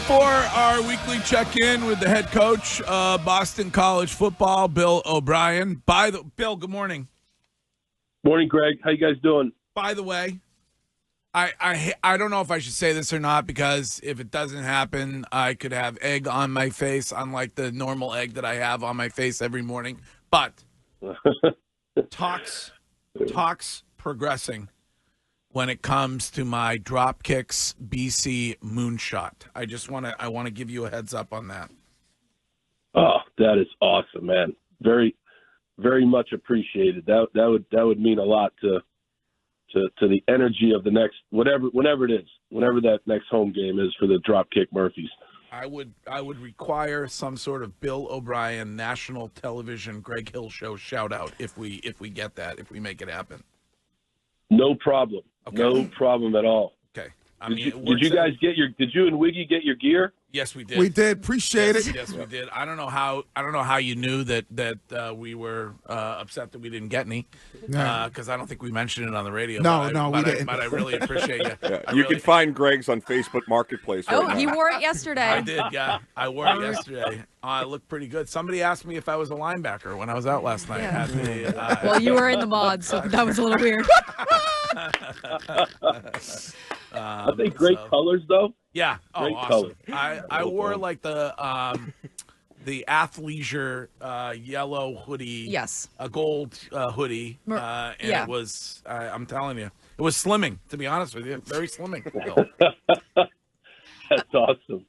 for our weekly check-in with the head coach of Boston College football, Bill O'Brien. Bill, good morning. Morning, Greg. How you guys doing? By the way, I don't know if I should say this or not, because if it doesn't happen, I could have egg on my face, unlike the normal egg that I have on my face every morning. But talks progressing when it comes to my Dropkicks BC moonshot. I want to give you a heads up on that. Oh, that is awesome, man. Very, very much appreciated. That would mean a lot to the energy of the next whenever that next home game is for the Dropkick Murphys. I would require some sort of Bill O'Brien national television Greg Hill show shout out if we get that, if we make it happen. No problem. Okay. No problem at all. Okay. Did you and Wiggy get your gear? Yes, we did. We did. Appreciate it. Yes, we did. I don't know how you knew that we were upset that we didn't get any, because I don't think we mentioned it on the radio. We didn't. But I really appreciate you. Yeah, you can find Greg's on Facebook Marketplace right now. You wore it yesterday. I did, yeah. I wore it yesterday. I looked pretty good. Somebody asked me if I was a linebacker when I was out last night. Yeah. Well, you were in the mod, so that was a little weird. I think great colors, though. Yeah. Oh, great awesome. Color. I wore like the athleisure yellow hoodie. Yes. A gold hoodie. It was, I'm telling you, it was slimming, to be honest with you. Very slimming. That's awesome.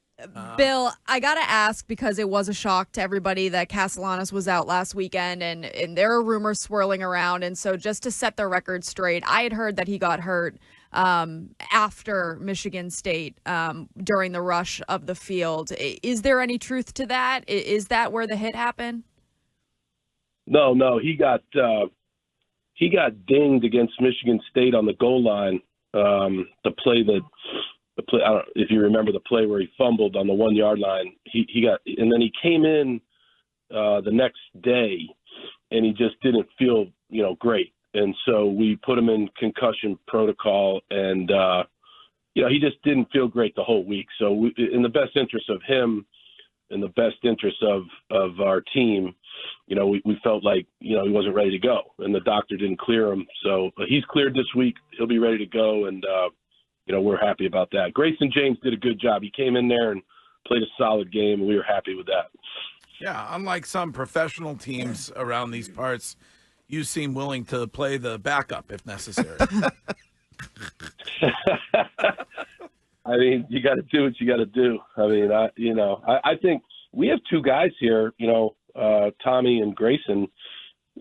Bill, I got to ask, because it was a shock to everybody that Castellanos was out last weekend, and there are rumors swirling around. And so just to set the record straight, I had heard that he got hurt after Michigan State during the rush of the field. Is there any truth to that? Is that where the hit happened? No. He got dinged against Michigan State on the goal line. The play, I don't know if you remember the play where he fumbled on the 1 yard line. He got, and then he came in the next day, and he just didn't feel great. And so we put him in concussion protocol, and he just didn't feel great the whole week. So in the best interest of him, in the best interest of our team, we felt like he wasn't ready to go, and the doctor didn't clear him. So he's cleared this week. He'll be ready to go, and we're happy about that. Grayson James did a good job. He came in there and played a solid game, and we were happy with that. Yeah, unlike some professional teams around these parts, you seem willing to play the backup if necessary. I mean, you got to do what you got to do. I mean, I think we have two guys here, Tommy and Grayson.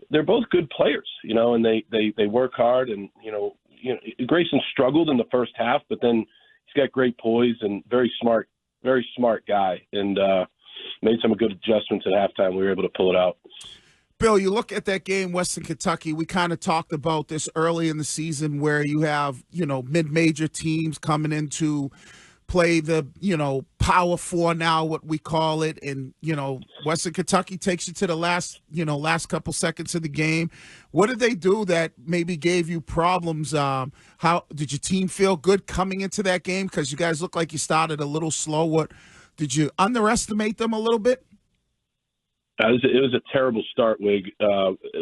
They're both good players, and they work hard, and Grayson struggled in the first half, but then he's got great poise and very smart guy, and made some good adjustments at halftime. We were able to pull it out. Bill, you look at that game, Western Kentucky, we kind of talked about this early in the season where you have, mid-major teams coming in to play the, Power Four now, what we call it. And, Western Kentucky takes you to the last couple seconds of the game. What did they do that maybe gave you problems? How did your team feel good coming into that game? Because you guys look like you started a little slow. Did you underestimate them a little bit? It was a terrible start, Wig.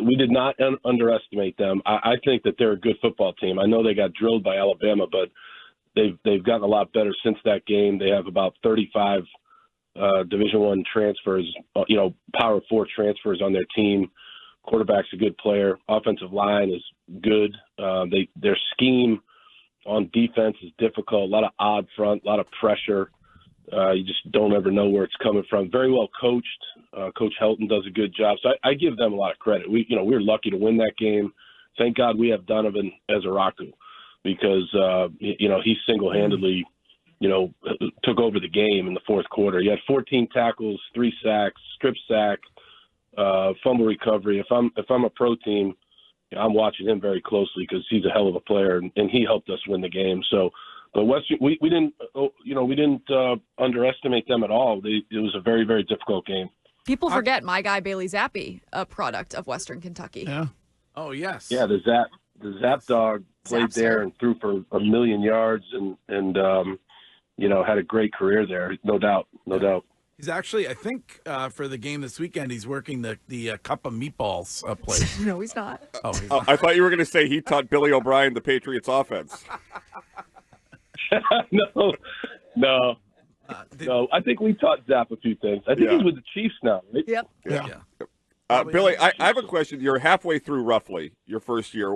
We did not underestimate them. I think that they're a good football team. I know they got drilled by Alabama, but they've gotten a lot better since that game. They have about 35 Division I transfers, Power Four transfers on their team. Quarterback's a good player. Offensive line is good. Their scheme on defense is difficult. A lot of odd front, a lot of pressure. You just don't ever know where it's coming from. Very well coached. Coach Helton does a good job. So I give them a lot of credit. We're lucky to win that game. Thank God we have Donovan Ezaraku, because he single-handedly took over the game in the fourth quarter. He had 14 tackles, 3 sacks, strip sack, fumble recovery. If I'm a pro team, I'm watching him very closely because he's a hell of a player, and he helped us win the game. So. But Western, we didn't underestimate them at all. It was a very, very difficult game. People forget my guy Bailey Zappi, a product of Western Kentucky. Yeah. Oh yes. Yeah, the Zap dog played there and threw for 1 million yards, and had a great career there, no doubt, no doubt. He's actually, I think, for the game this weekend, he's working the cup of meatballs place. No, he's not. Oh, he's Oh, not. I thought you were going to say he taught Billy O'Brien the Patriots offense. No. No, I think we taught Zap a few things. I think he's with the Chiefs now, right? Yep. Yeah. Billy, I have a question. You're halfway through, roughly, your first year.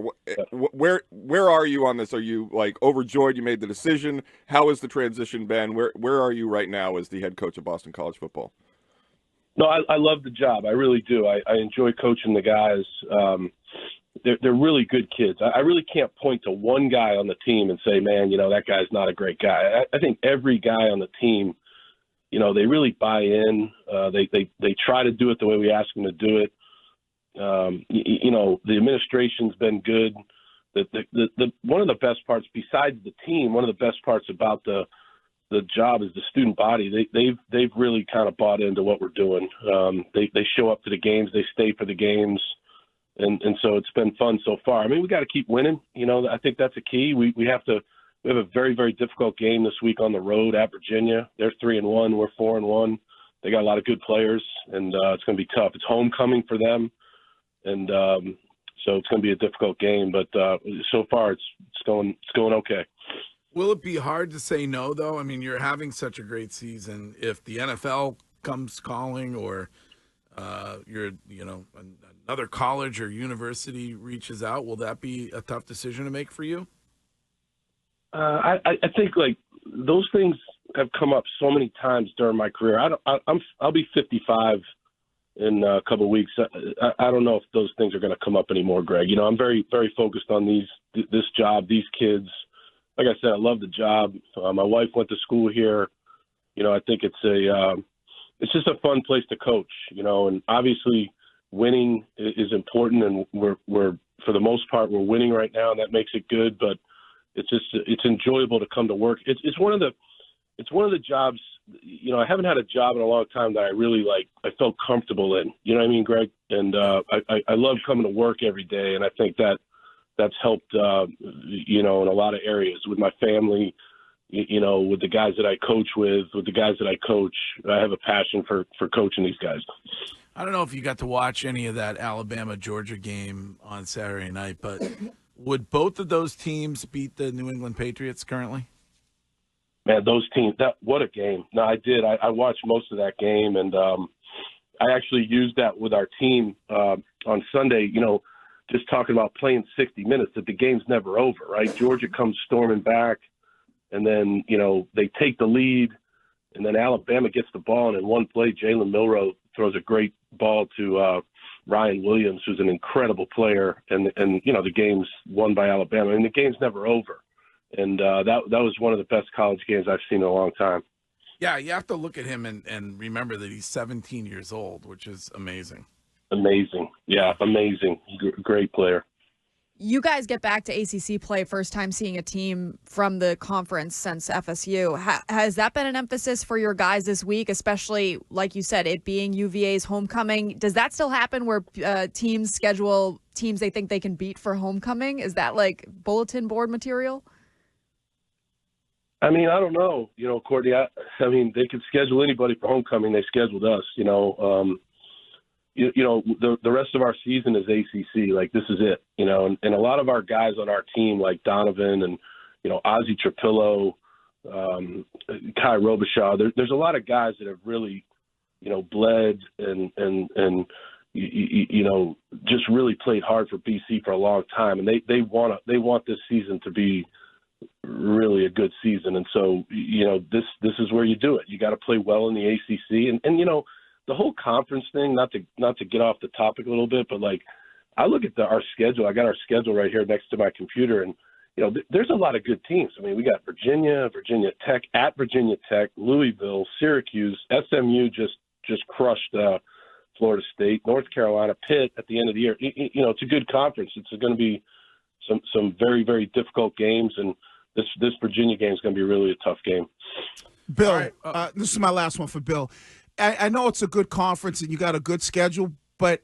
Where are you on this? Are you like overjoyed you made the decision? How has the transition been? Where are you right now as the head coach of Boston College football? No, I love the job. I really do. I enjoy coaching the guys. They're really good kids. I really can't point to one guy on the team and say, man, that guy's not a great guy. I think every guy on the team, they really buy in. They try to do it the way we ask them to do it. The administration's been good. The one of the best parts, besides the team, one of the best parts about the job is the student body. They've really kind of bought into what we're doing. They show up to the games. They stay for the games. And so it's been fun so far. I mean, we got to keep winning. I think that's a key. We have a very, very difficult game this week on the road at Virginia. They're 3-1. We're 4-1. They got a lot of good players, and it's going to be tough. It's homecoming for them, and so it's going to be a difficult game. But so far, it's going okay. Will it be hard to say no, though? I mean, you're having such a great season. If the NFL comes calling, or another college or university reaches out, will that be a tough decision to make for you? I think like those things have come up so many times during my career. I'll be 55 in a couple of weeks. I don't know if those things are going to come up anymore, Greg. I'm very, very focused on this job, these kids. Like I said, I love the job. My wife went to school here. I think it's just a fun place to coach. And obviously winning is important, and we're for the most part we're winning right now, and that makes it good. But it's enjoyable to come to work. It's one of the jobs. I haven't had a job in a long time that I really I felt comfortable in. You know what I mean, Greg? And I love coming to work every day, and I think that's helped. In a lot of areas with my family. With the guys that I coach with the guys that I coach, I have a passion for coaching these guys. I don't know if you got to watch any of that Alabama-Georgia game on Saturday night, but would both of those teams beat the New England Patriots currently? Man, those teams, what a game. No, I did. I watched most of that game, and I actually used that with our team on Sunday, just talking about playing 60 minutes, that the game's never over, right? Georgia comes storming back. And then, they take the lead, and then Alabama gets the ball. And in one play, Jalen Milroe throws a great ball to Ryan Williams, who's an incredible player. And the game's won by Alabama. And the game's never over. And that was one of the best college games I've seen in a long time. Yeah, you have to look at him and remember that he's 17 years old, which is amazing. Amazing. Yeah, amazing. Great player. You guys get back to ACC play, first time seeing a team from the conference since FSU. Has that been an emphasis for your guys this week, especially, like you said, it being UVA's homecoming? Does that still happen where teams schedule teams they think they can beat for homecoming? Is that like bulletin board material? I mean, I don't know. Courtney, I mean, they could schedule anybody for homecoming. They scheduled us, the rest of our season is ACC. Like, this is it, and a lot of our guys on our team, like Donovan and, Ozzie Trapillo, Kai Robichaud, there's a lot of guys that have really, bled and just really played hard for BC for a long time. And they want this season to be really a good season. And so, this is where you do it. You got to play well in the ACC and the whole conference thing, not to get off the topic a little bit, but I look at our schedule. I got our schedule right here next to my computer, and there's a lot of good teams. I mean, we got Virginia Tech, at Virginia Tech, Louisville, Syracuse, SMU just crushed Florida State, North Carolina, Pitt at the end of the year. It's a good conference. It's going to be some very, very difficult games, and this Virginia game is going to be really a tough game. Bill, right. This is my last one for Bill. I know it's a good conference and you got a good schedule, but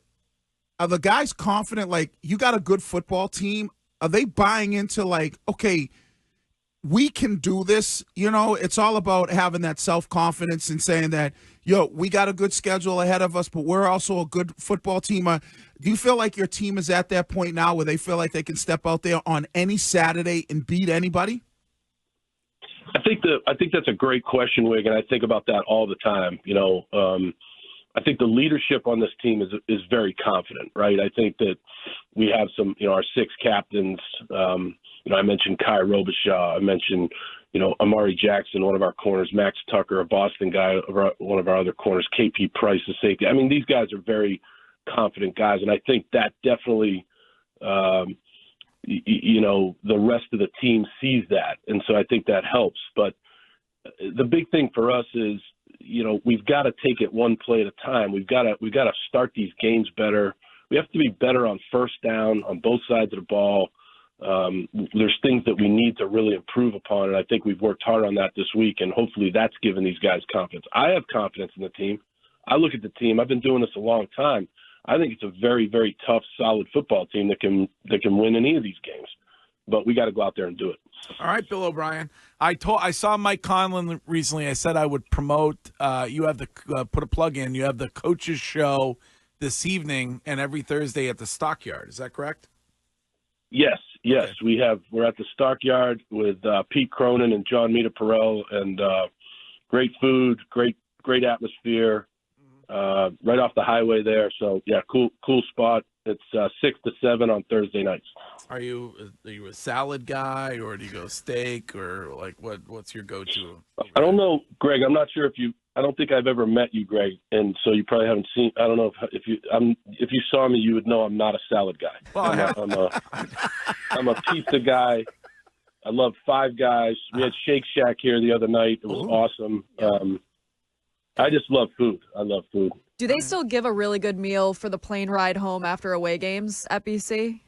are the guys confident, you got a good football team? Are they buying into, okay, we can do this. You know, it's all about having that self-confidence and saying that, we got a good schedule ahead of us, but we're also a good football team. Do you feel like your team is at that point now where they feel like they can step out there on any Saturday and beat anybody? I think that's a great question, Wig, and I think about that all the time. I think the leadership on this team is very confident, right? I think that we have some, our 6 captains. I mentioned Kai Robichaud. I mentioned, Amari Jackson, one of our corners, Max Tucker, a Boston guy, one of our other corners, KP Price, the safety. I mean, these guys are very confident guys, and I think that definitely, the rest of the team sees that, and so I think that helps. But the big thing for us is, we've got to take it one play at a time. We've got to start these games better. We have to be better on first down on both sides of the ball. There's things that we need to really improve upon, and I think we've worked hard on that this week, and hopefully that's given these guys confidence. I have confidence in the team. I look at the team. I've been doing this a long time. I think it's a very, very tough, solid football team that can win any of these games. But we got to go out there and do it. All right, Bill O'Brien. I saw Mike Conlon recently. I said I would promote. You have the put a plug in. You have the coaches show this evening and every Thursday at the Stockyard. Is that correct? Yes. Okay. We're at the Stockyard with Pete Cronin and John Mita-Perel, and great food, great atmosphere, right off the highway there. So yeah, cool spot. It's 6 to 7 on Thursday nights. Are you a salad guy, or do you go steak, or like what's your go-to? I don't know, Greg. I'm not sure I don't think I've ever met you, Greg, and so you probably haven't seen. I don't know if you saw me, you would know I'm not a salad guy. Well, I'm a pizza guy. I love Five Guys. We had Shake Shack here the other night. It was awesome. I just love food. I love food. Do they still give a really good meal for the plane ride home after away games at BC?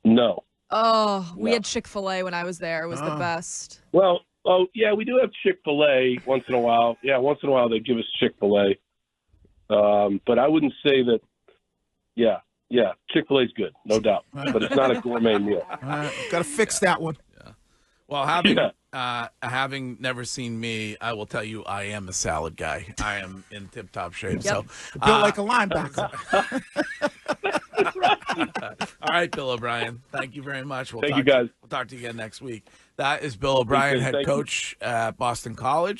No. Oh, we had Chick-fil-A when I was there. It was the best. Well, we do have Chick-fil-A once in a while. Yeah, once in a while they give us Chick-fil-A. But I wouldn't say that. Yeah, Chick-fil-A's good, no doubt. But it's not a gourmet meal. Got to fix that one. Yeah. Well, having never seen me, I will tell you I am a salad guy. I am in tip-top shape. Yep. So built like a linebacker. All right, Bill O'Brien. Thank you very much. Thank you, guys. We'll talk to you again next week. That is Bill O'Brien, head coach at Boston College.